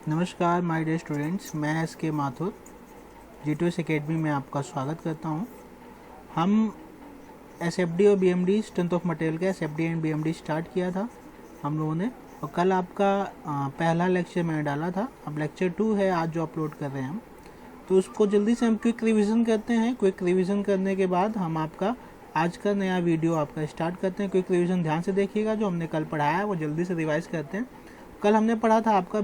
नमस्कार my dear students, मैं S के माथुर G2S एकेडमी में आपका स्वागत करता हूं। हम SFD और BMD स्ट्रेंथ ऑफ मटेरियल का SFD एंड BMD स्टार्ट किया था हम लोगों ने, और कल आपका पहला लेक्चर मैंने डाला था। अब लेक्चर 2 है आज जो अपलोड कर रहे हैं हम, तो उसको जल्दी से हम क्विक रिवीजन करते हैं। क्विक रिवीजन करने के बाद हम आपका आज का नया वीडियो आपका स्टार्ट करते हैं। क्विक रिवीजन ध्यान से देखिएगा, जो हमने कल पढ़ाया है वो जल्दी से रिवाइज करते हैं। कल हमने पढ़ा था आपका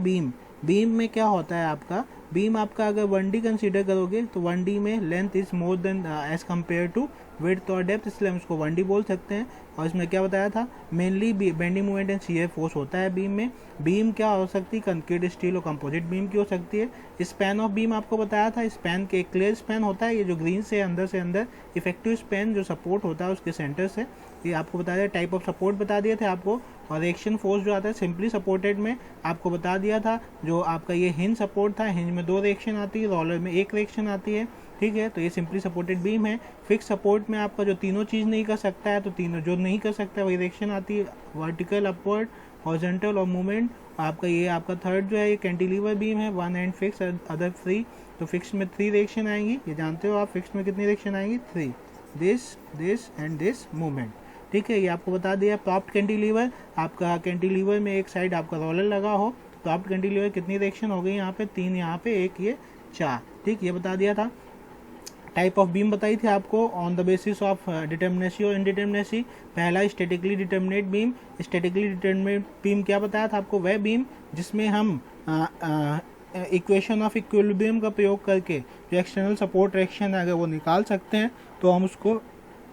बीम में क्या होता है। आपका बीम आपका अगर 1D कंसीडर करोगे तो 1D में length is more than as compare to width और डेप्थ, इसलिए हम इसको 1D बोल सकते हैं। और इसमें क्या बताया था, mainly bending moment and shear force होता है बीम में। बीम क्या हो सकती है, कंक्रीट, स्टील और कंपोजिट बीम की हो सकती है। स्पैन ऑफ बीम आपको बताया था, स्पैन के क्लियर स्पैन होता है, ये जो ग्रीन से अंदर इफेक्टिव स्पैन जो सपोर्ट होता है उसके सेंटर से, ये आपको बताया। टाइप ऑफ सपोर्ट बता दिए थे आपको, और रिएक्शन फोर्स जो आता है सिंपली सपोर्टेड में आपको बता दिया था। जो आपका ये हिंज सपोर्ट था, हिंज में 2 रिएक्शन आती है, रोलर में 1 रिएक्शन आती है, ठीक है। तो ये सिंपली सपोर्टेड बीम है। फिक्स सपोर्ट में आपका जो तीनों चीज़ नहीं कर सकता है, तो तीनों जो नहीं कर सकता है वही रिएक्शन आती है, वर्टिकल, अपवर्ड, हॉरिजॉन्टल और मूवमेंट। आपका ये आपका थर्ड जो है ये कैंटिलीवर बीम है, 1 एंड फिक्स, अदर 3। तो फिक्स में 3 रिएक्शन आएंगी, ये जानते हो आप। फिक्स में कितनी रिएक्शन आएंगी, 3, दिस एंड दिस मूवमेंट, ठीक है। ये आपको बता दिया। प्रॉप्ड कैंटिलीवर, आपका कैंटिलीवर में एक साइड आपका रोलर लगा हो, प्रॉप्ड कैंटिलीवर कितनी रिएक्शन हो गई यहाँ पे, 3 यहाँ पे, 1 ये 4, ठीक, ये बता दिया था। टाइप ऑफ बीम बताई थी आपको on the basis of determinacy और इनडिटर्मिनेसी। पहला statically determinate beam. Statically determinate beam क्या बताया था आपको, वह बीम जिसमें हम इक्वेशन ऑफ इक्विलिब्रियम का प्रयोग करके जो एक्सटर्नल सपोर्ट रिएक्शन है अगर वो निकाल सकते हैं तो हम उसको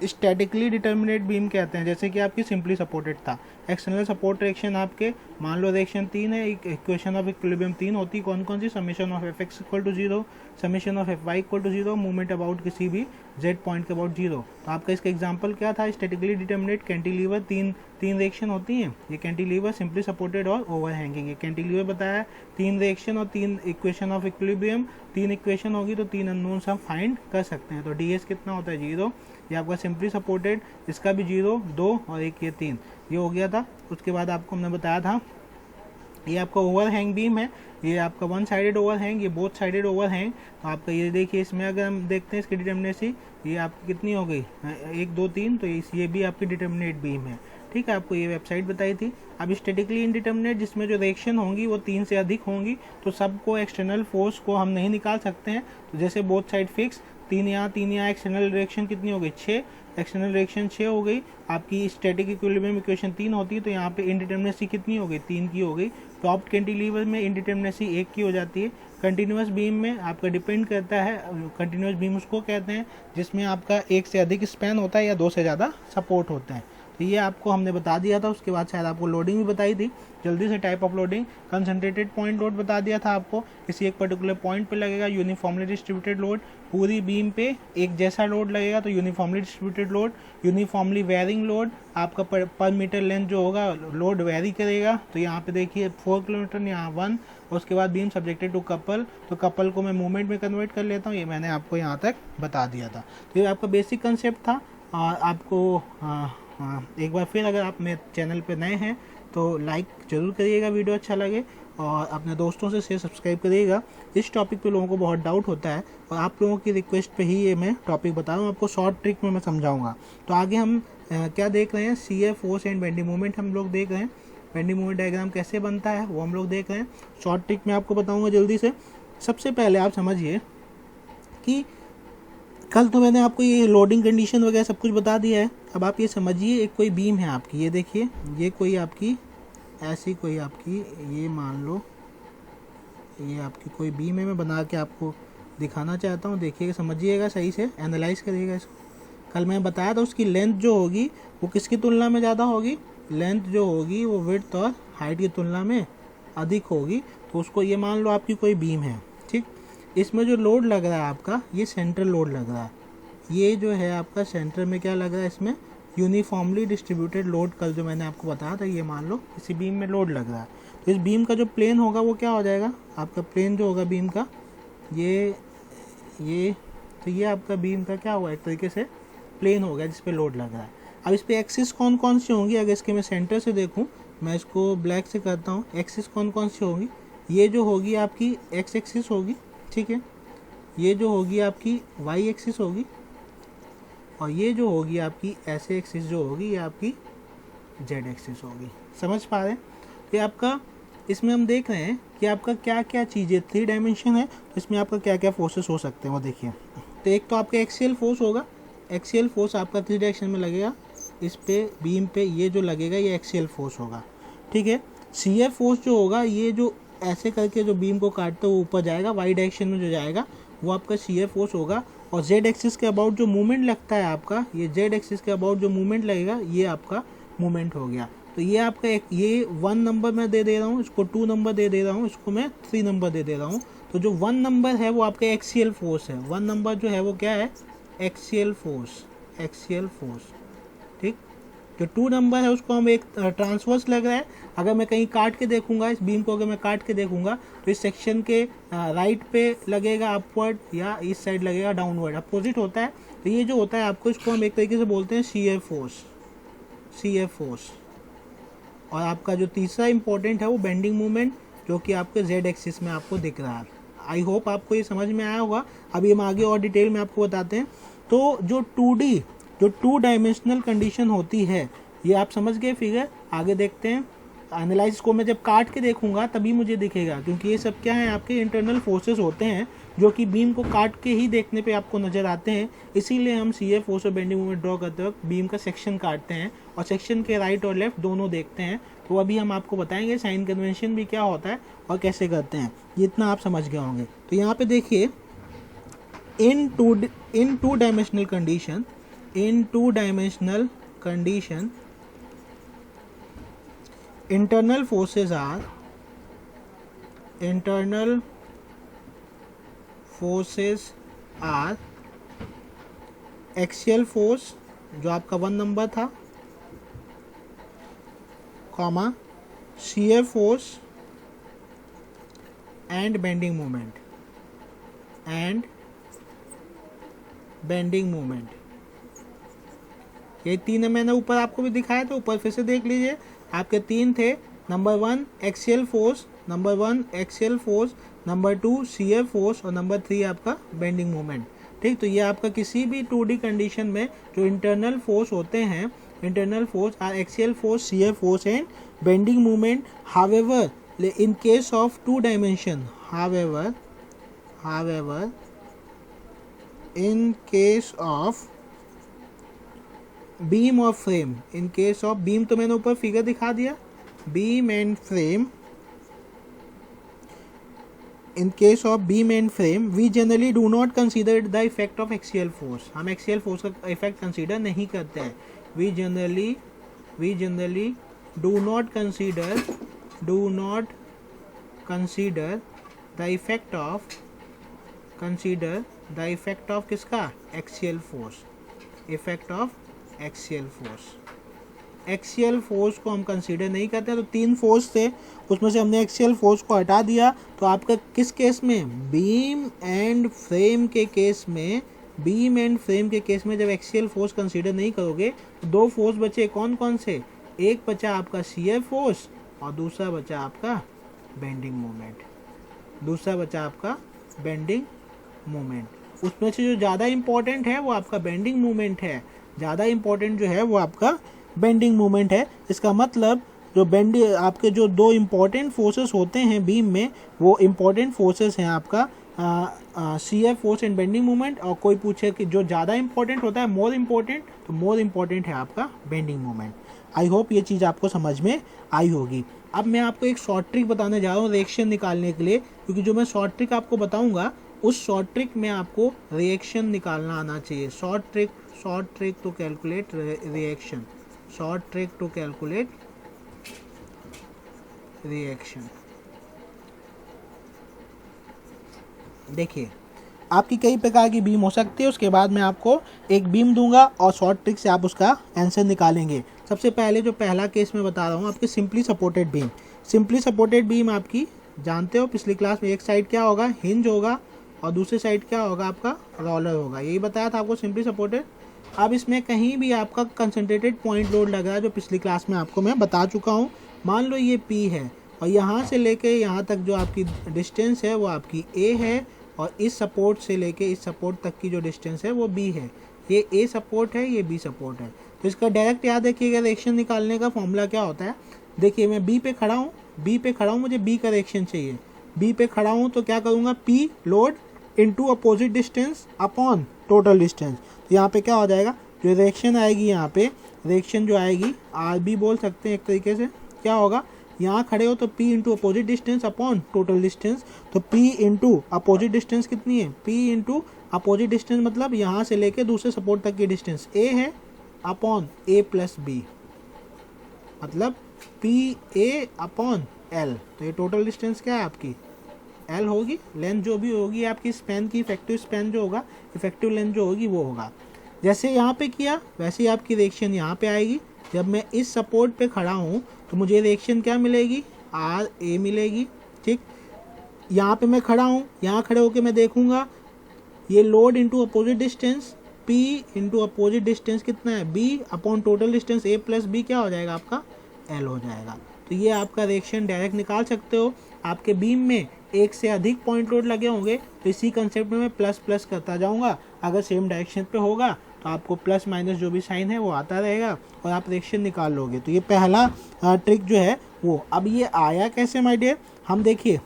स्टैटिकली डिटर्मिनेट बीम कहते हैं। जैसे कि आपकी सिंपली सपोर्टेड था, एक्सटर्नल सपोर्ट रिएक्शन आपके मान लो रिएक्शन 3 है, इक्वेशन ऑफ इक्विलिब्रियम 3 होती, कौन कौन सी, summation of fx equal to 0, summation of fy equal to 0, movement about किसी भी z पॉइंट के अबाउट 0। तो आपका इसका एग्जांपल क्या था, स्टैटिकली डिटर्मिनेट कैंटिलीवर, तीन रिएक्शन होती हैं। ये कैंटिलीवर सिंपली सपोर्टेड और ओवरहैंगिंग। ये कैंटिलीवर बताया 3 रिएक्शन और 3 इक्वेशन ऑफ इक्विलिब्रियम, 3 इक्वेशन होगी तो 3 अननोन्स हम फाइंड कर सकते हैं। तो ds कितना होता है, 0। ये आपका सिंपली सपोर्टेड, इसका भी 0, 2 और 1 ये 3, ये हो गया था। उसके बाद आपको हमने बताया था ये आपका ओवरहैंग बीम है, ये आपका 1 साइडेड ओवरहैंग, ये बोथ साइडेड ओवरहैंग। तो आपका ये देखिए, इसमें अगर हम देखते हैं इसकी डिटर्मिनेसी, ये आपकी कितनी हो गई, 1, 2, 3, तो ये भी आपकी डिटर्मिनेट बीम है, ठीक है। आपको ये वेबसाइट बताई थी। अब स्टैटिकली इनडिटर्मिनेट, जिसमें जो रिएक्शन होंगी वो 3 से अधिक होंगी, तो सबको एक्सटर्नल फोर्स को हम नहीं निकाल सकते हैं। तो जैसे बोथ साइड फिक्स, 3 यहाँ, एक्सटर्नल रिएक्शन कितनी हो गई, 6, एक्सटर्नल रिएक्शन 6 हो गई। आपकी स्टैटिक इक्विलिब्रियम इक्वेशन 3 होती है, तो यहाँ पे इनडिटर्मिनेसी कितनी हो गई, 3 की हो गई। टॉप कैंटिलीवर में इनडिटर्मिनेसी 1 की हो जाती है। कंटिन्यूअस बीम में आपका डिपेंड करता है, कंटिन्यूअस बीम उसको कहते हैं जिसमें आपका 1 से अधिक स्पैन होता है या 2 से ज़्यादा सपोर्ट होते हैं। तो ये आपको हमने बता दिया था। उसके बाद शायद आपको लोडिंग भी बताई थी, जल्दी से। Type of loading, concentrated point load बता दिया था आपको, किसी एक पर्टिकुलर पॉइंट पे लगेगा। यूनिफॉर्मली डिस्ट्रीब्यूटेड लोड, पूरी बीम पे एक जैसा लोड लगेगा तो uniformly distributed load. Uniformly varying load, आपका पर मीटर लेंथ जो होगा लोड वेरी करेगा। तो यहाँ पे देखिए 4 किलोमीटर, यहाँ 1। उसके बाद बीम सब्जेक्टेड टू कपल, तो कपल को मैं मूवमेंट में कन्वर्ट कर लेता हूँ, ये मैंने आपको यहाँ तक बता दिया था। तो ये आपका बेसिक कंसेप्ट था। आपको एक बार फिर, अगर आप मेरे चैनल पे नए हैं तो लाइक ज़रूर करिएगा, वीडियो अच्छा लगे, और अपने दोस्तों से शेयर सब्सक्राइब करिएगा। इस टॉपिक पे लोगों को बहुत डाउट होता है, और आप लोगों की रिक्वेस्ट पे ही ये मैं टॉपिक बता रहा हूँ, आपको शॉर्ट ट्रिक में मैं समझाऊंगा। तो आगे हम क्या देख रहे हैं, shear force and bending movement हम लोग देख रहे हैं। बेंडिंग मूवमेंट डायग्राम कैसे बनता है वो हम लोग देख रहे हैं। शॉर्ट ट्रिक में आपको बताऊँगा जल्दी से। सबसे पहले आप समझिए कि कल तो मैंने आपको ये लोडिंग कंडीशन वगैरह सब कुछ बता दिया है। अब आप ये समझिए, एक कोई बीम है आपकी, ये देखिए, ये कोई आपकी ऐसी कोई आपकी, ये मान लो ये आपकी कोई बीम है, मैं बना के आपको दिखाना चाहता हूँ। देखिएगा, समझिएगा, सही से एनालाइज करिएगा इसको। कल मैं बताया था उसकी लेंथ जो होगी वो किसकी तुलना में ज़्यादा होगी, लेंथ जो होगी वो विड्थ और हाइट की तुलना में अधिक होगी। तो उसको ये मान लो आपकी कोई बीम है, ठीक। इसमें जो लोड लग रहा है आपका, ये सेंट्रल लोड लग रहा है। ये जो है आपका सेंटर में क्या लग रहा है, इसमें यूनिफॉर्मली डिस्ट्रीब्यूटेड लोड, कल जो मैंने आपको बताया था, ये मान लो इसी बीम में लोड लग रहा है। तो इस बीम का जो प्लेन होगा वो क्या हो जाएगा, आपका प्लेन जो होगा बीम का, ये तो ये आपका बीम का क्या हुआ, एक तरीके से प्लेन हो गया जिस पे लोड लग रहा है। अब इस पे एक्सिस कौन कौन सी होंगी, अगर इसके मैं सेंटर से देखूँ, मैं इसको ब्लैक से करता हूँ, एक्सिस कौन कौन सी होंगी, ये जो होगी आपकी एक्स एक्सिस होगी, ठीक है, ये जो होगी आपकी वाई एक्सिस होगी, और ये जो होगी आपकी ऐसे एक्सिस जो होगी ये आपकी जेड एक्सिस होगी। समझ पा रहे हैं? ये आपका इसमें हम देख रहे हैं कि आपका क्या क्या चीज़ें, 3 डायमेंशन है, इसमें आपका क्या क्या फोर्सेस हो सकते हैं वो देखिए। तो एक तो आपका एक्सियल फोर्स होगा, एक्सियल फोर्स आपका 3 डायरेक्शन में लगेगा, इस पे बीम पे ये जो लगेगा ये एक्सियल फोर्स होगा, ठीक है। सीएफ फोर्स जो होगा ये जो ऐसे करके जो बीम को काटते हुए ऊपर जाएगा, वाई डायरेक्शन में जो जाएगा वो आपका सीएफ फोर्स होगा। और जेड एक्सिस के अबाउट जो मूवमेंट लगता है आपका, ये जेड एक्सिस के अबाउट जो मूवमेंट लगेगा ये आपका मूवमेंट हो गया। तो ये आपका एक, ये 1 नंबर मैं दे रहा हूँ, इसको 2 नंबर दे रहा हूँ, इसको मैं 3 नंबर दे रहा हूँ। तो जो 1 नंबर है वो आपका एक्सियल फोर्स है, 1 नंबर जो है वो क्या है, एक्सियल फोर्स, एक्सियल फोर्स, ठीक। जो 2 नंबर है उसको हम एक ट्रांसवर्स लग रहा है, अगर मैं कहीं काट के देखूंगा इस बीम को, अगर मैं काट के देखूंगा तो इस सेक्शन के राइट पे लगेगा अपवर्ड या इस साइड लगेगा डाउनवर्ड, अपोजिट होता है। तो ये जो होता है आपको, इसको हम एक तरीके से बोलते हैं सीएफ फोर्स, सीएफ फोर्स। और आपका जो तीसरा इंपॉर्टेंट है वो बेंडिंग मूवमेंट, जो कि आपके जेड एक्सिस में आपको दिख रहा है। आई होप आपको ये समझ में आया होगा। अभी हम आगे और डिटेल में आपको बताते हैं। तो जो 2D, जो 2 डायमेंशनल कंडीशन होती है, ये आप समझ गए फिगर। आगे देखते हैं। एनालाइसिस को मैं जब काट के देखूंगा तभी मुझे दिखेगा, क्योंकि ये सब क्या है, आपके इंटरनल फोर्सेस होते हैं जो कि बीम को काट के ही देखने पे आपको नजर आते हैं। इसीलिए हम सीएफ फोर्स और बेंडिंग मूवमेंट ड्रॉ करते वक्त बीम का सेक्शन काटते हैं और सेक्शन के राइट और लेफ्ट दोनों देखते हैं। तो अभी हम आपको बताएंगे साइन कन्वेंशन भी क्या होता है और कैसे करते हैं, ये इतना आप समझ गए होंगे। तो यहाँ पे देखिए, in two dimensional condition, in 2-dimensional condition, internal forces are axial force जो आपका 1 नंबर था, comma shear force and bending moment, ये 3 मैंने ऊपर आपको भी दिखाया था, ऊपर फिर से देख लीजिए। आपके 3 थे, number 1 axial force, number 2 CF force और नंबर 3 आपका बेंडिंग मोमेंट, ठीक। तो ये आपका किसी भी 2D कंडीशन में जो इंटरनल फोर्स होते हैं, internal force are axial force, CF force and bending moment. However in case of 2 dimension, however in case of beam और frame, in case of beam तो मैंने ऊपर फिगर दिखा दिया, beam and frame, in case of beam and frame we generally do not consider the effect of axial force, हम axial force का effect consider नहीं करते हैं। We generally do not consider the effect of किसका, axial force, effect of axial force को हम consider नहीं करते। तो 3 फोर्स थे, उसमें से हमने एक्सियल फोर्स को हटा दिया। तो आपका किस केस में, बीम एंड फ्रेम के केस में, जब एक्सियल फोर्स कंसीडर नहीं करोगे तो 2 फोर्स बचे, कौन कौन से, एक बचा आपका सीएफ फोर्स और दूसरा बचा आपका बेंडिंग मोमेंट। उसमें से जो ज़्यादा इंपॉर्टेंट है वो आपका बेंडिंग मोमेंट है, इसका मतलब जो आपके जो 2 इम्पॉर्टेंट फोर्सेस होते हैं बीम में, वो इम्पॉर्टेंट फोर्सेस हैं आपका CF force and bending moment. और कोई पूछे कि जो ज़्यादा इंपॉर्टेंट होता है, मोर इम्पॉर्टेंट है आपका बेंडिंग मोमेंट। आई होप ये चीज़ आपको समझ में आई होगी। अब मैं आपको एक शॉर्ट ट्रिक बताने जा रहा हूँ रिएक्शन निकालने के लिए, क्योंकि जो मैं शॉर्ट ट्रिक आपको बताऊंगा उस शॉर्ट ट्रिक में आपको रिएक्शन निकालना आना चाहिए। Short trick to calculate reaction, देखिए, आपकी कई प्रकार की बीम हो सकती है, उसके बाद मैं आपको एक बीम दूंगा और शॉर्ट ट्रिक से आप उसका आंसर निकालेंगे। सबसे पहले जो पहला केस मैं बता रहा हूँ, आपकी सिंपली सपोर्टेड बीम आपकी जानते हो, पिछली क्लास में एक साइड क्या होगा, हिंज होगा और दूसरी साइड क्या होगा, आपका रोलर होगा। यही बताया था आपको, सिंपली सपोर्टेड। अब इसमें कहीं भी आपका कंसंट्रेटेड पॉइंट लोड लग रहा है, जो पिछली क्लास में आपको मैं बता चुका हूँ। मान लो ये P है और यहाँ से लेके यहाँ तक जो आपकी डिस्टेंस है वो आपकी ए है, और इस सपोर्ट से लेके इस सपोर्ट तक की जो डिस्टेंस है वो बी है। ये ए सपोर्ट है, ये बी सपोर्ट है। तो इसका डायरेक्ट याद रखिएगा, रिएक्शन निकालने का फॉर्मूला क्या होता है। देखिए मैं बी पे खड़ा हूँ, मुझे बी का रिएक्शन चाहिए। बी पे खड़ा हूँ तो क्या करूँगा, P load into opposite distance upon total distance. तो यहाँ पे क्या हो जाएगा, जो रिएक्शन आएगी यहाँ पे, रिएक्शन जो आएगी आर बी बोल सकते हैं एक तरीके से। क्या होगा, यहाँ खड़े हो तो P into opposite distance upon total distance. तो P इंटू अपोजिट डिस्टेंस कितनी है, P इंटू अपोजिट डिस्टेंस मतलब यहाँ से लेके दूसरे सपोर्ट तक की डिस्टेंस A है अपॉन A प्लस बी, मतलब PA अपॉन L। तो ये टोटल डिस्टेंस क्या है आपकी L होगी। लेंथ जो भी होगी आपकी स्पैन की, इफेक्टिव स्पैन जो होगा, इफेक्टिव लेंथ जो होगी वो होगा। जैसे यहाँ पे किया वैसे ही आपकी रिएक्शन यहाँ पे आएगी। जब मैं इस सपोर्ट पे खड़ा हूँ तो मुझे रिएक्शन क्या मिलेगी, आर ए मिलेगी। ठीक, यहाँ पे मैं खड़ा हूँ, यहाँ खड़े होके मैं देखूंगा ये load into opposite distance, P into opposite distance कितना है, बी अपॉन टोटल डिस्टेंस ए प्लस बी क्या हो जाएगा आपका, एल हो जाएगा। तो ये आपका रिएक्शन डायरेक्ट निकाल सकते हो। आपके बीम में एक से अधिक पॉइंट लोड लगे होंगे तो इसी कंसेप्ट में मैं प्लस प्लस करता जाऊंगा। अगर सेम डायरेक्शन पे होगा तो आपको प्लस माइनस जो भी साइन है वो आता रहेगा और आप रिएक्शन निकाल लोगे। तो ये पहला ट्रिक जो है वो। अब ये आया कैसे माय डियर, हम देखिए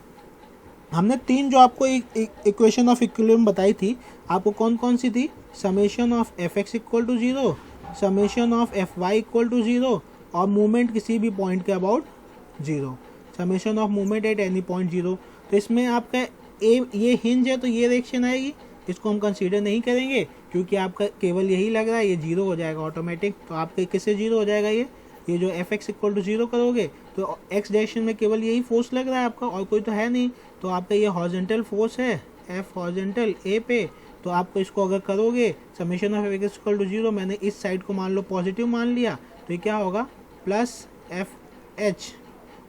हमने तीन जो आपको इक्वेशन ऑफ इक्विलिब्रियम बताई थी, आपको कौन कौन सी थी, summation of F X equal to 0, summation of F Y equal to 0 और मूवमेंट किसी भी पॉइंट के about 0, summation of movement at any point 0। तो इसमें आपका ये हिंज है तो ये रिएक्शन आएगी, इसको हम कंसीडर नहीं करेंगे क्योंकि आपका केवल यही लग रहा है, ये 0 हो जाएगा ऑटोमेटिक। तो आपके किससे 0 हो जाएगा, ये जो एफ एक्स इक्वल टू 0 करोगे तो एक्स डायरेक्शन में केवल यही फोर्स लग रहा है आपका, और कोई तो है नहीं। तो आपका ये हॉरिजॉन्टल फोर्स है एफ हॉरिजॉन्टल ए पे। तो आपको इसको अगर करोगे summation of F X equal to 0, मैंने इस साइड को मान लो पॉजिटिव मान लिया, तो ये क्या होगा प्लस एफ एच,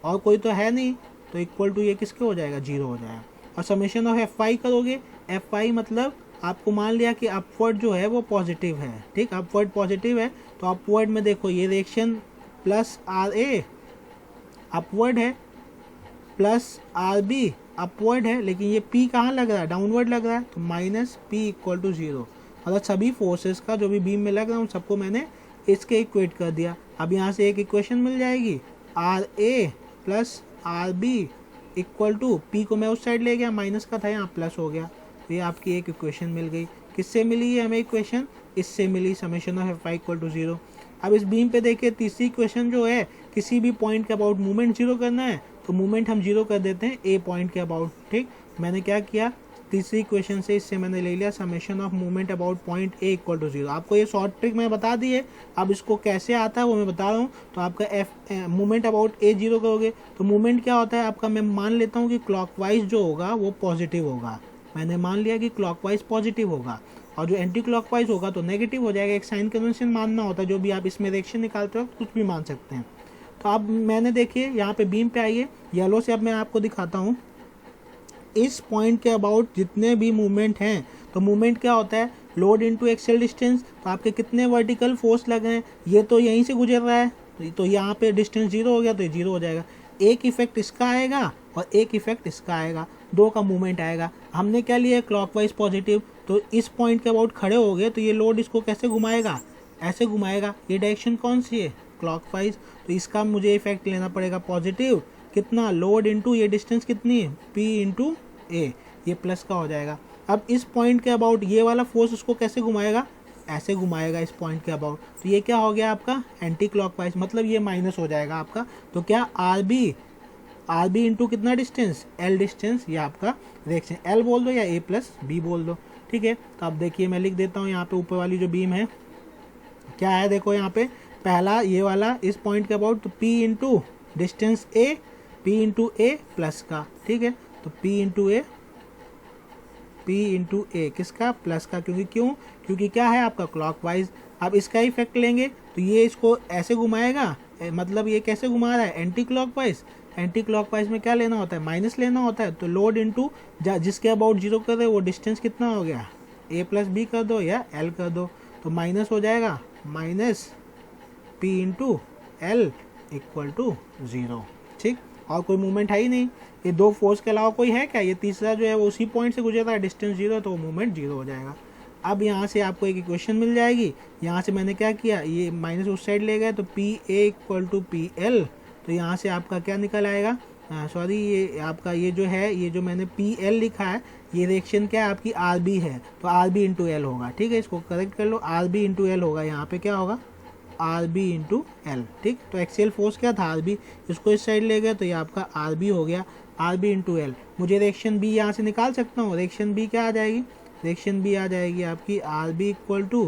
और कोई तो है नहीं तो इक्वल टू ये किसके हो जाएगा, 0 हो जाएगा। और समेशन ऑफ एफ वाई करोगे, एफ वाई मतलब आपको मान लिया कि अपवर्ड जो है वो पॉजिटिव है। ठीक, अपवर्ड पॉजिटिव है तो अपवर्ड में देखो ये reaction plus R A upward है, प्लस आर बी अपवर्ड है, लेकिन ये पी कहाँ लग रहा है, डाउनवर्ड लग रहा है, तो माइनस पी इक्वल टू 0। मतलब सभी फोर्सेस का जो भी बीम में लग रहा है उन सबको मैंने इसके इक्वेट कर दिया। अब यहाँ से एक इक्वेशन मिल जाएगी, R A plus R B equal to P को मैं उस साइड ले गया, माइनस का था यहाँ प्लस हो गया। तो ये आपकी एक इक्वेशन मिल गई। किससे मिली है हमें इक्वेशन, इससे मिली, summation of F Y equal to 0। अब इस बीम पे देखिए तीसरी इक्वेशन जो है, किसी भी पॉइंट के अबाउट मूवमेंट 0 करना है तो मूवमेंट हम 0 कर देते हैं ए पॉइंट के अबाउट। ठीक, मैंने क्या किया, तीसरी इक्वेशन से इससे मैंने ले लिया summation of movement about point A equal to 0। आपको ये शॉर्ट ट्रिक मैं बता दी है, अब इसको कैसे आता है वो मैं बता रहा हूँ। तो आपका एफ मूवमेंट अबाउट ए 0 करोगे तो मूवमेंट क्या होता है आपका, मैं मान लेता हूँ कि क्लॉकवाइज जो होगा वो पॉजिटिव होगा। मैंने मान लिया कि क्लॉकवाइज पॉजिटिव होगा और जो एंटी क्लॉकवाइज होगा तो नेगेटिव हो जाएगा। एक साइन कन्वेंशन मानना होता है, जो भी आप इसमें रिएक्शन निकालते हो कुछ भी मान सकते हैं। तो अब मैंने देखिए यहाँ पे बीम पे आइए, येलो से अब मैं आपको दिखाता हूँ इस पॉइंट के अबाउट जितने भी मूवमेंट हैं। तो मूवमेंट क्या होता है, लोड इनटू एक्सियल डिस्टेंस। तो आपके कितने वर्टिकल फोर्स लगे हैं, ये तो यहीं से गुजर रहा है तो यहाँ पे डिस्टेंस 0 हो गया तो ये 0 हो जाएगा। एक इफेक्ट इसका आएगा और एक इफेक्ट इसका आएगा, दो का मूवमेंट आएगा। हमने क्या लिया, क्लॉकवाइज पॉजिटिव। तो इस पॉइंट के अबाउट खड़े हो गए तो ये लोड इसको कैसे घुमाएगा, ऐसे घुमाएगा। ये डायरेक्शन कौन सी है, क्लॉकवाइज। तो इसका मुझे इफेक्ट लेना पड़ेगा पॉजिटिव, कितना, लोड इनटू ये डिस्टेंस कितनी है, पी इंटू ए, ये प्लस का हो जाएगा। अब इस पॉइंट के अबाउट ये वाला फोर्स उसको कैसे घुमाएगा, ऐसे घुमाएगा इस पॉइंट के अबाउट। तो ये क्या हो गया आपका एंटी क्लॉकवाइज, मतलब ये माइनस हो जाएगा आपका। तो क्या आर बी इंटू कितना डिस्टेंस, एल डिस्टेंस, ये आपका रिएक्शन। एल बोल दो या ए प्लस बी बोल दो। ठीक है, तो अब देखिए मैं लिख देता हूँ यहाँ पे ऊपर वाली जो बीम है क्या है, देखो यहाँ पे पहला ये वाला इस पॉइंट के अबाउट, तो P into distance A, P into A plus का। ठीक है, तो P इंटू ए किसका, प्लस का, क्योंकि क्या है आपका क्लॉकवाइज। अब इसका इफेक्ट लेंगे तो ये इसको ऐसे घुमाएगा, मतलब ये कैसे घुमा रहा है, एंटी क्लॉकवाइज। एंटी क्लॉकवाइज में क्या लेना होता है, माइनस लेना होता है। तो लोड इंटू जिसके अबाउट 0 कर रहे वो डिस्टेंस कितना हो गया, A प्लस बी कर दो या L कर दो, तो माइनस हो जाएगा, minus P into L equal to 0। ठीक, और कोई मूवमेंट है ही नहीं, ये दो फोर्स के अलावा कोई है क्या, ये तीसरा जो है वो उसी पॉइंट से गुजर रहा है, डिस्टेंस 0 तो मूवमेंट 0 हो जाएगा। अब यहाँ से आपको एक इक्वेशन मिल जाएगी, यहाँ से मैंने क्या किया, ये माइनस उस साइड ले गए तो P A equal to P L, तो यहाँ से आपका क्या निकल आएगा, सॉरी ये आपका ये जो है, ये जो मैंने पी एल लिखा है ये रिएक्शन क्या है आपकी आर बी है, तो आर बी इंटू एल होगा, ठीक है, इसको करेक्ट कर लो, आर बी इंटू एल होगा, यहाँ पे क्या होगा आर बी इंटू एल, ठीक। तो एक्सियल फोर्स क्या था आर बी, इसको इस साइड ले गए तो ये आपका आर बी हो गया, आर बी इंटू एल। मुझे रिएक्शन बी यहाँ से निकाल सकता हूँ, रिएक्शन बी क्या आ जाएगी, रिएक्शन बी आ जाएगी आपकी R B equal to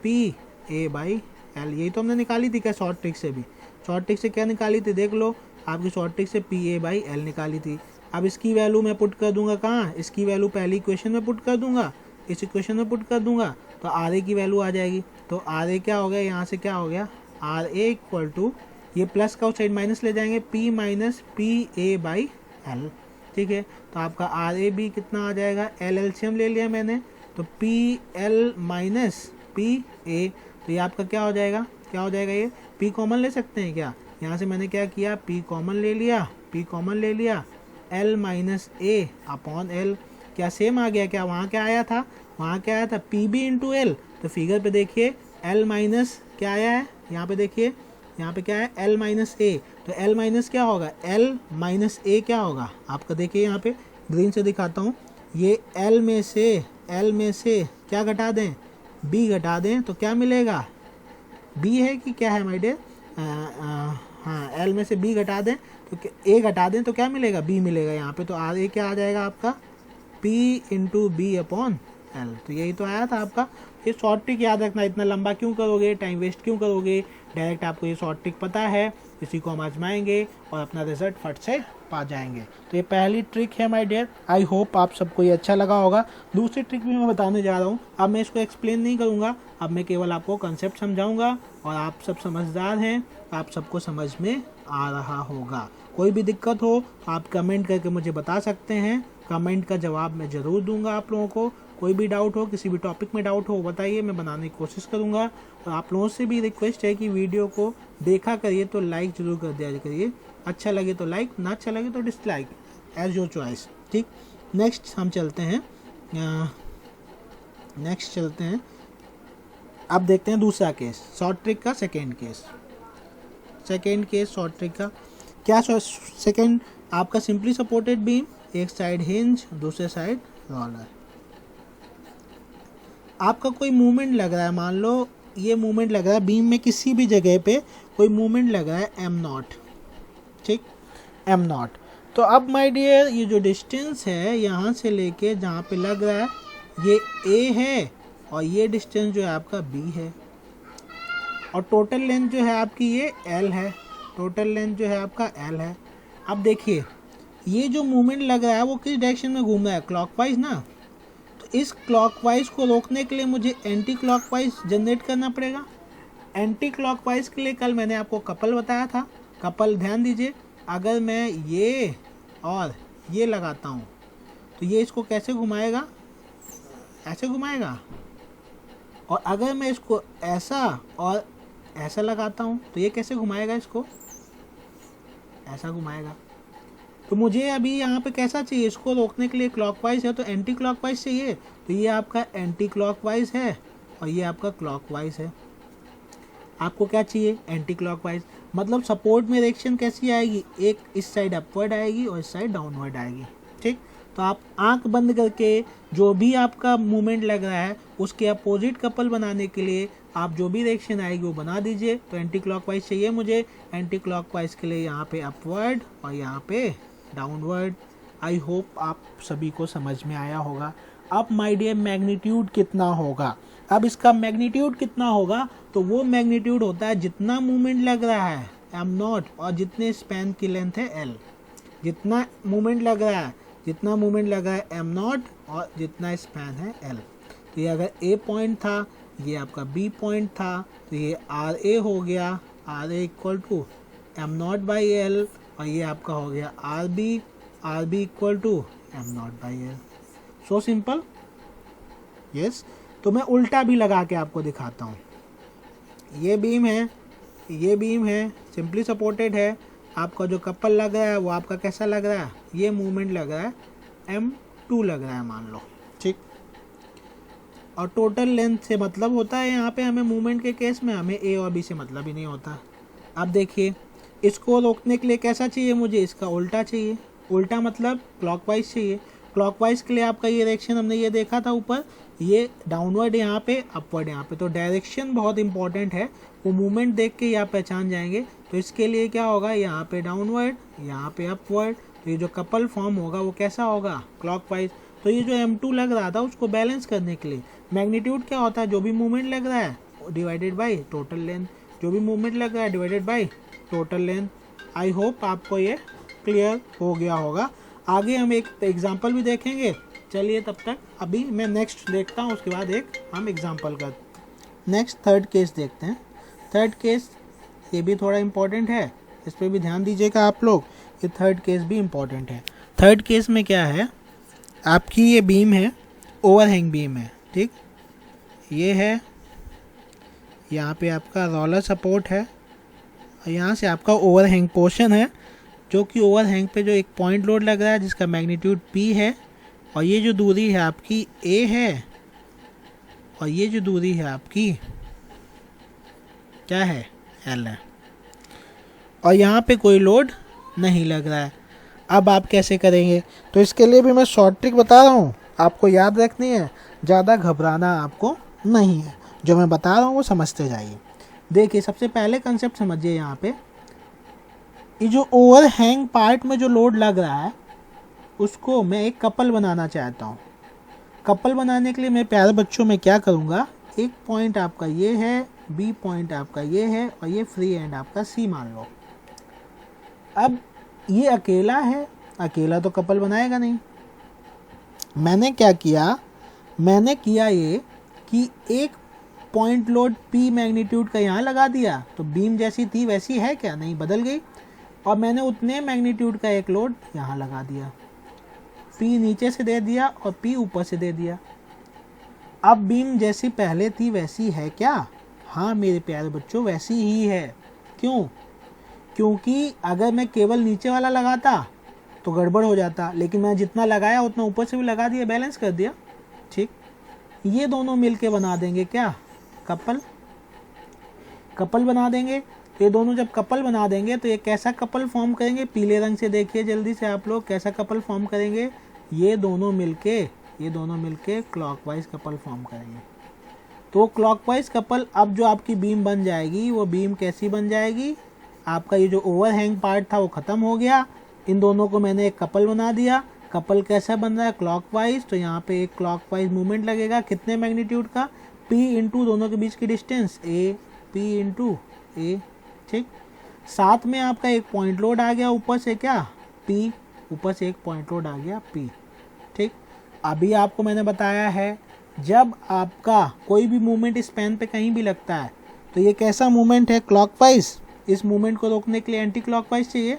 P A by L, यही तो हमने निकाली थी क्या शॉर्ट ट्रिक से भी, शॉर्ट ट्रिक से क्या निकाली थी देख लो, आपकी शॉर्ट ट्रिक से पी ए बाई एल निकाली थी। अब इसकी वैल्यू मैं पुट कर दूंगा कहाँ, इसकी वैल्यू पहली इक्वेशन में पुट कर दूंगा, इस इक्वेशन में पुट कर दूंगा तो आर ए की वैल्यू आ जाएगी, तो आर ए क्या हो गया, यहाँ से क्या हो गया आर ए इक्वल टू, ये प्लस का उस साइड माइनस ले जाएंगे, P minus P A by L, ठीक है। तो आपका आर ए बी कितना आ जाएगा, एल एलसीएम ले लिया मैंने, तो P L minus P A, तो ये आपका क्या हो जाएगा, क्या हो जाएगा, ये पी कॉमन ले सकते हैं क्या, यहाँ से मैंने क्या किया पी कॉमन ले लिया, पी कॉमन ले लिया, एल माइनस ए अपॉन एल, क्या सेम आ गया, क्या वहाँ क्या आया था, वहाँ क्या आया था पी बी इंटू एल, तो फिगर पे देखिए एल माइनस क्या आया है, यहाँ पे देखिए यहाँ पे क्या है एल माइनस ए, तो एल माइनस क्या होगा, एल माइनस ए क्या होगा आपका, देखिए यहाँ पे ग्रीन से दिखाता हूँ, ये एल में से क्या घटा दें, बी घटा दें तो क्या मिलेगा, बी है कि क्या है माय डियर, हाँ एल में से बी घटा दें तो ए घटा दें तो क्या मिलेगा, बी मिलेगा यहाँ पे, तो आर ए क्या आ जाएगा आपका P into B upon L, तो यही तो आया था आपका। ये शॉर्ट ट्रिक याद रखना, इतना लंबा क्यों करोगे, टाइम वेस्ट क्यों करोगे, डायरेक्ट आपको ये शॉर्ट ट्रिक पता है, इसी को हम आजमाएंगे और अपना रिजल्ट फट से पा जाएंगे। तो ये पहली ट्रिक है माय डियर, आई होप आप सबको ये अच्छा लगा होगा। दूसरी ट्रिक भी मैं बताने जा रहा हूँ, अब मैं इसको एक्सप्लेन नहीं करूँगा, अब मैं केवल आपको कंसेप्ट समझाऊंगा और आप सब समझदार हैं, आप सबको समझ में आ रहा होगा। कोई भी दिक्कत हो तो आप कमेंट करके मुझे बता सकते हैं, कमेंट का जवाब मैं ज़रूर दूंगा आप लोगों को। कोई भी डाउट हो, किसी भी टॉपिक में डाउट हो बताइए, मैं बनाने की कोशिश करूंगा। और आप लोगों से भी रिक्वेस्ट है कि वीडियो को देखा करिए तो लाइक जरूर कर दिया करिए, अच्छा लगे तो लाइक, ना अच्छा लगे तो डिसलाइक, एज योर चॉइस, ठीक। नेक्स्ट हम चलते हैं, अब देखते हैं दूसरा केस, शॉर्ट ट्रिक का सेकेंड केस शॉर्ट ट्रिक का क्या, सेकेंड आपका सिंपली सपोर्टेड बीम, एक साइड हिंज दूसरे साइड रोलर, आपका कोई मूवमेंट लग रहा है, मान लो ये मूवमेंट लग रहा है बीम में किसी भी जगह पे कोई मूवमेंट लग रहा है एम नॉट, ठीक, एम नॉट। तो अब माय डियर ये जो डिस्टेंस है यहाँ से लेके जहाँ पे लग रहा है ये ए है और ये डिस्टेंस जो है आपका बी है, और टोटल लेंथ जो है आपकी ये एल है, टोटल लेंथ जो है आपका एल है। अब देखिए ये जो मूवमेंट लग रहा है वो किस डायरेक्शन में घूम रहा है, क्लॉकवाइज ना, तो इस क्लॉकवाइज को रोकने के लिए मुझे एंटी क्लॉकवाइज जनरेट करना पड़ेगा। एंटी क्लॉकवाइज के लिए कल मैंने आपको कपल बताया था, कपल ध्यान दीजिए, अगर मैं ये और ये लगाता हूँ तो ये इसको कैसे घुमाएगा, ऐसे घुमाएगा, और अगर मैं इसको ऐसा और ऐसा लगाता हूँ तो ये कैसे घुमाएगा, इसको ऐसा घुमाएगा। तो मुझे अभी यहाँ पे कैसा चाहिए, इसको रोकने के लिए क्लॉकवाइज है तो एंटी क्लॉकवाइज चाहिए, तो ये आपका एंटी क्लॉकवाइज है और ये आपका क्लॉकवाइज है। आपको क्या चाहिए, एंटी क्लॉकवाइज, मतलब सपोर्ट में रिएक्शन कैसी आएगी, एक इस साइड अपवर्ड आएगी और इस साइड डाउनवर्ड आएगी, ठीक। तो आप आंख बंद करके जो भी आपका मूवमेंट लग रहा है उसके अपोजिट कपल बनाने के लिए आप जो भी रिएक्शन आएगी वो बना दीजिए। तो एंटी क्लॉकवाइज चाहिए मुझे, एंटी क्लॉकवाइज के लिए यहाँ पे अपवर्ड और यहाँ पे डाउनवर्ड। आई होप आप सभी को समझ में आया होगा। अब माय डियर मैग्नीट्यूड कितना होगा, अब इसका मैग्नीट्यूड कितना होगा, तो वो मैग्नीट्यूड होता है जितना मूवमेंट लग रहा है एम नॉट और जितने स्पैन की लेंथ है एल, जितना मूवमेंट लग रहा है, जितना मूवमेंट लगा है एम नॉट और जितना स्पैन है एल। तो ये अगर ए पॉइंट था, ये आपका बी पॉइंट था, तो ये आर ए हो गया, R A equal to M not by L, और ये आपका हो गया R B equal to M not by L. So simple, yes. तो मैं उल्टा भी लगा के आपको दिखाता हूँ, ये बीम है, ये बीम है, सिंपली सपोर्टेड है। आपका जो कपल लग रहा है वो आपका कैसा लग रहा है, ये मूवमेंट लग रहा है m2 लग रहा है मान लो, ठीक। और टोटल लेंथ से मतलब होता है यहाँ पे हमें मूवमेंट के केस में हमें a और b से मतलब ही नहीं होता। अब देखिए इसको रोकने के लिए कैसा चाहिए मुझे, इसका उल्टा चाहिए। उल्टा मतलब क्लॉकवाइज चाहिए। क्लॉकवाइज के लिए आपका ये डायरेक्शन हमने ये देखा था ऊपर, ये डाउनवर्ड यहाँ पे, अपवर्ड यहाँ पे, तो डायरेक्शन बहुत इंपॉर्टेंट है। वो मूवमेंट देख के आप पहचान जाएंगे। तो इसके लिए क्या होगा, यहाँ पे डाउनवर्ड, यहाँ पे अपवर्ड, तो ये जो कपल फॉर्म होगा वो कैसा होगा, क्लॉकवाइज। तो ये जो m2 लग रहा था उसको बैलेंस करने के लिए मैग्नीट्यूड क्या होता है, जो भी मूवमेंट लग रहा है डिवाइडेड बाई टोटल लेंथ, जो भी मूवमेंट लग रहा है divided by total length. I hope आपको ये क्लियर हो गया होगा। आगे हम एक एग्जांपल भी देखेंगे। चलिए तब तक अभी मैं नेक्स्ट देखता हूँ, उसके बाद एक हम एग्जांपल का नेक्स्ट थर्ड केस देखते हैं। थर्ड केस ये भी थोड़ा इम्पोर्टेंट है, इस पर भी ध्यान दीजिएगा आप लोग, ये थर्ड केस भी इम्पोर्टेंट है। थर्ड केस में क्या है, आपकी ये बीम है, ओवरहैंग बीम है, ठीक, ये है, यहाँ पे आपका रोलर सपोर्ट है, और यहाँ से आपका ओवरहैंग पोर्शन है, जो कि ओवरहैंग पे जो एक पॉइंट लोड लग रहा है जिसका मैग्नीट्यूड P है, और ये जो दूरी है आपकी A है, और ये जो दूरी है आपकी क्या है, L है, और यहाँ पे कोई लोड नहीं लग रहा है। अब आप कैसे करेंगे, तो इसके लिए भी मैं शॉर्ट ट्रिक बता रहा हूँ, आपको याद रखनी है, ज़्यादा घबराना आपको नहीं है, जो मैं बता रहा हूँ वो समझते जाइए। देखिए सबसे पहले कंसेप्ट समझिए, यहाँ पे ये जो ओवरहैंग पार्ट में जो लोड लग रहा है उसको मैं एक कपल बनाना चाहता हूँ। कपल बनाने के लिए मैं प्यारे बच्चों में क्या करूँगा, एक पॉइंट आपका ये है, बी पॉइंट आपका ये है, और ये फ्री एंड आपका सी मान लो। अब ये अकेला है, अकेला तो कपल बनाएगा नहीं। मैंने क्या किया, मैंने किया ये कि एक पॉइंट लोड P मैग्नीट्यूड का यहाँ लगा दिया, तो बीम जैसी थी वैसी है क्या, नहीं बदल गई। और मैंने उतने मैग्नीट्यूड का एक लोड यहाँ लगा दिया, P नीचे से दे दिया और P ऊपर से दे दिया। अब बीम जैसी पहले थी वैसी है क्या, हाँ मेरे प्यारे बच्चों वैसी ही है। क्यों, क्योंकि अगर मैं केवल नीचे वाला लगाता तो गड़बड़ हो जाता, लेकिन मैं जितना लगाया उतना ऊपर से भी लगा दिया, बैलेंस कर दिया, ठीक। ये दोनों मिलके बना देंगे क्या, कपल, कपल बना देंगे। ये दोनों जब कपल बना देंगे तो ये कैसा कपल फॉर्म करेंगे, पीले रंग से देखिए जल्दी से आप लोग, कैसा कपल फॉर्म करेंगे, ये दोनों मिलके क्लॉकवाइज कपल फॉर्म करेंगे। तो क्लॉकवाइज कपल, अब जो आपकी बीम बन जाएगी वो बीम कैसी बन जाएगी, आपका ये जो ओवरहैंग पार्ट था वो ख़त्म हो गया, इन दोनों को मैंने एक कपल बना दिया। कपल कैसा बन रहा है, क्लॉकवाइज, तो यहाँ पे एक क्लॉकवाइज मूवमेंट लगेगा, कितने मैग्नीट्यूड का, P इंटू दोनों के बीच की distance A, P into A, ठीक। साथ में आपका एक पॉइंट लोड आ गया ऊपर से, क्या P, ऊपर से एक पॉइंट लोड आ गया P, ठीक। अभी आपको मैंने बताया है जब आपका कोई भी मूवमेंट स्पैन पे कहीं भी लगता है तो ये कैसा मूवमेंट है, क्लॉकवाइज। इस मूवमेंट को रोकने के लिए एंटी क्लॉकवाइज चाहिए,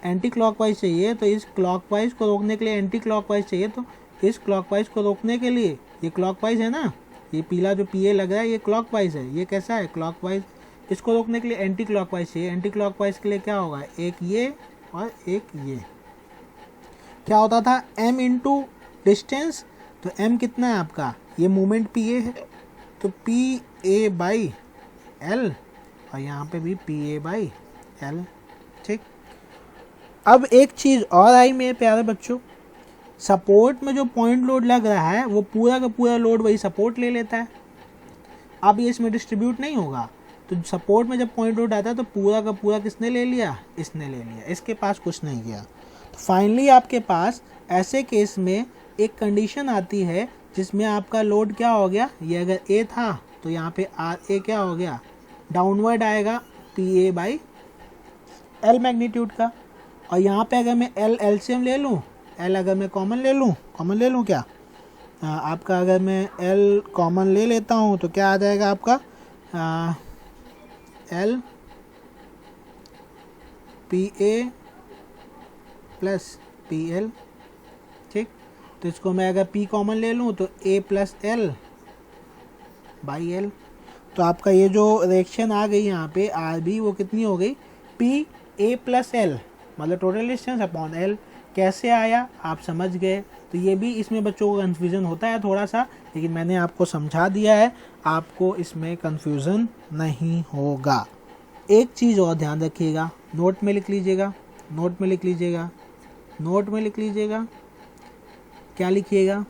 एंटी क्लॉकवाइज चाहिए, तो इस क्लॉकवाइज को रोकने के लिए एंटी क्लॉकवाइज चाहिए। तो इस क्लॉकवाइज को रोकने के लिए, ये क्लॉकवाइज है ना, ये पीला जो PA लग रहा है ये क्लॉकवाइज है, ये कैसा है, क्लॉकवाइज। इसको रोकने के लिए एंटी क्लॉकवाइज चाहिए। एंटी क्लॉकवाइज के लिए क्या होगा, एक ये और एक ये। क्या होता था, m इंटू डिस्टेंस, तो m कितना है आपका, ये मूवमेंट PA है तो PA बाई L, और यहाँ पे भी PA बाई L, ठीक। अब एक चीज़ और आई मेरे प्यारे बच्चों, सपोर्ट में जो पॉइंट लोड लग रहा है वो पूरा का पूरा लोड वही सपोर्ट ले लेता है। अब ये इसमें डिस्ट्रीब्यूट नहीं होगा, तो सपोर्ट में जब पॉइंट लोड आता है तो पूरा का पूरा किसने ले लिया, इसने ले लिया, इसके पास कुछ नहीं किया। तो फाइनली आपके पास ऐसे केस में एक कंडीशन आती है जिसमें आपका लोड क्या हो गया, ये अगर A था तो यहाँ पे RA क्या हो गया, डाउनवर्ड आएगा PA बाई L मैग्नीट्यूड का। और यहाँ पे अगर मैं L LCM ले लूँ, L अगर मैं कॉमन ले लूँ क्या, आपका अगर मैं L कॉमन ले लेता हूँ तो क्या आ जाएगा आपका, L PA प्लस PL, ठीक। तो इसको मैं अगर P कॉमन ले लूँ तो A plus L by L। तो आपका ये जो रिएक्शन आ गई यहाँ पे RB वो कितनी हो गई, P ए प्लस एल मतलब टोटल डिस्टेंस अपॉन एल। कैसे आया आप समझ गए। तो ये भी इसमें बच्चों को कन्फ्यूज़न होता है थोड़ा सा, लेकिन मैंने आपको समझा दिया है, आपको इसमें कन्फ्यूज़न नहीं होगा। एक चीज़ और ध्यान रखिएगा, नोट में लिख लीजिएगा, नोट में लिख लीजिएगा, नोट में लिख लीजिएगा। क्या लिखिएगा?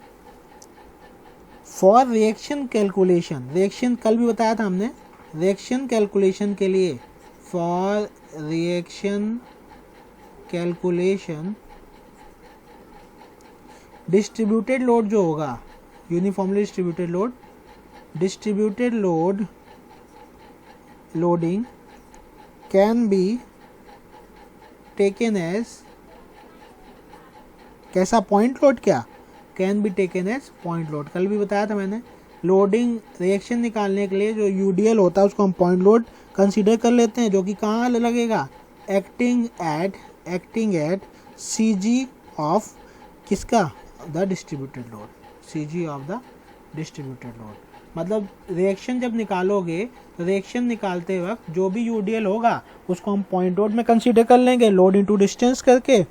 फॉर रिएक्शन कैलकुलेशन, रिएक्शन कल भी बताया था हमने, रिएक्शन कैलकुलेशन के लिए, for reaction calculation distributed load जो होगा, uniformly distributed load, distributed load loading can be taken as, कैसा? Point load. क्या? Can be taken as point load. कल भी बताया था मैंने, लोडिंग रिएक्शन निकालने के लिए जो यूडीएल होता है उसको हम पॉइंट लोड कंसीडर कर लेते हैं, जो कि कहाँ लगेगा? एक्टिंग एट सीजी ऑफ किसका? The distributed load, CG of the distributed load. मतलब रिएक्शन जब निकालोगे तो रिएक्शन निकालते वक्त जो भी यूडीएल होगा उसको हम पॉइंट लोड में कंसीडर कर लेंगे, लोड इनटू डिस्टेंस करके,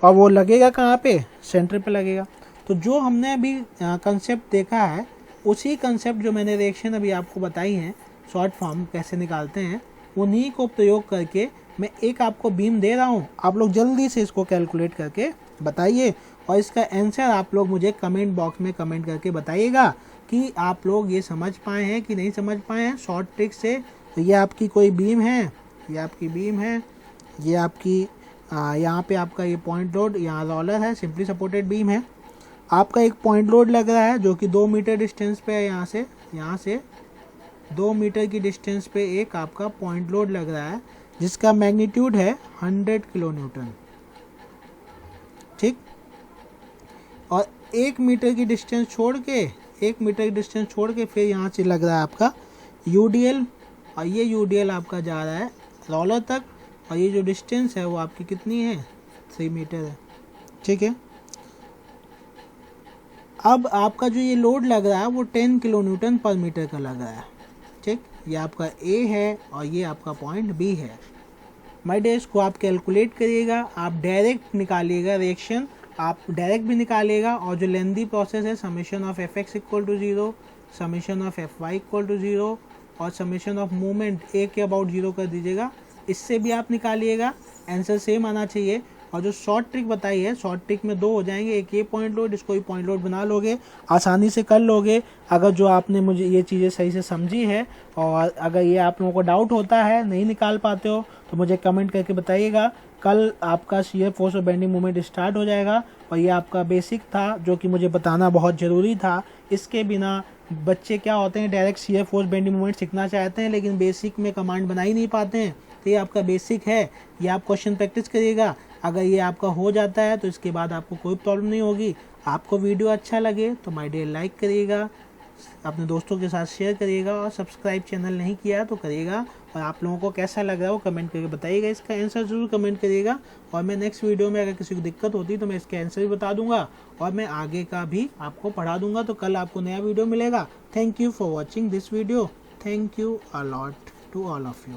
और वो लगेगा कहाँ पे? सेंटर पे लगेगा। तो जो हमने अभी कंसेप्ट देखा है, उसी कंसेप्ट जो मैंने रिएक्शन अभी आपको बताई हैं शॉर्ट फॉर्म कैसे निकालते हैं, उन्हीं को प्रयोग करके मैं एक आपको बीम दे रहा हूँ, आप लोग जल्दी से इसको कैलकुलेट करके बताइए, और इसका आंसर आप लोग मुझे कमेंट बॉक्स में कमेंट करके बताइएगा कि आप लोग ये समझ पाए हैं कि नहीं समझ पाए हैं शॉर्ट ट्रिक से। तो ये आपकी कोई बीम है, ये आपकी बीम है, ये आपकी यहाँ पे आपका ये पॉइंट लोड, यहाँ रोलर है, सिंपली सपोर्टेड बीम है। आपका एक पॉइंट लोड लग रहा है जो कि 2 मीटर डिस्टेंस पे है, यहाँ से 2 मीटर की डिस्टेंस पे एक आपका पॉइंट लोड लग रहा है, जिसका मैग्नीट्यूड है 100 किलो न्यूटन, ठीक। और 1 मीटर की डिस्टेंस छोड़ के, 1 मीटर की डिस्टेंस छोड़ के फिर यहाँ से लग रहा है आपका यूडीएल, और ये यूडीएल आपका जा रहा है रोलर तक, और ये जो डिस्टेंस है वो आपकी कितनी है? 3 मीटर है, ठीक है। अब आपका जो ये लोड लग रहा है वो 10 किलो न्यूटन पर मीटर का लग रहा है, ठीक। ये आपका ए है और ये आपका पॉइंट बी है। माय डियर, इसको आप कैलकुलेट करिएगा, आप डायरेक्ट निकालिएगा रिएक्शन, आप डायरेक्ट भी निकालिएगा, और जो लेंदी प्रोसेस है summation of F X equal to 0, summation of F Y equal to 0 और समेशन ऑफ मूवमेंट ए के अबाउट 0 कर दीजिएगा, इससे भी आप निकालिएगा, आंसर सेम आना चाहिए। और जो शॉर्ट ट्रिक बताई है, शॉर्ट ट्रिक में 2 हो जाएंगे, एक ये पॉइंट लोड, इसको भी पॉइंट लोड बना लोगे, आसानी से कर लोगे अगर जो आपने मुझे ये चीज़ें सही से समझी है। और अगर ये आप लोगों को डाउट होता है, नहीं निकाल पाते हो, तो मुझे कमेंट करके बताइएगा। कल आपका शियर फोर्स और बेंडिंग मूवमेंट स्टार्ट हो जाएगा, और ये आपका बेसिक था जो कि मुझे बताना बहुत ज़रूरी था। इसके बिना बच्चे क्या होते हैं, direct shear force bending movement सीखना चाहते हैं लेकिन बेसिक में कमांड बना ही नहीं पाते हैं। तो ये आपका बेसिक है, ये आप क्वेश्चन प्रैक्टिस करिएगा। अगर ये आपका हो जाता है तो इसके बाद आपको कोई प्रॉब्लम नहीं होगी। आपको वीडियो अच्छा लगे तो माय डियर लाइक करिएगा, अपने दोस्तों के साथ शेयर करिएगा, और सब्सक्राइब चैनल नहीं किया तो करिएगा। और आप लोगों को कैसा लग रहा है वो कमेंट करके बताइएगा, इसका आंसर ज़रूर कमेंट करिएगा। और मैं नेक्स्ट वीडियो में अगर किसी को दिक्कत होती तो मैं इसके आंसर भी बता दूंगा, और मैं आगे का भी आपको पढ़ा दूंगा। तो कल आपको नया वीडियो मिलेगा। Thank you for watching this video. Thank you a lot to all of you.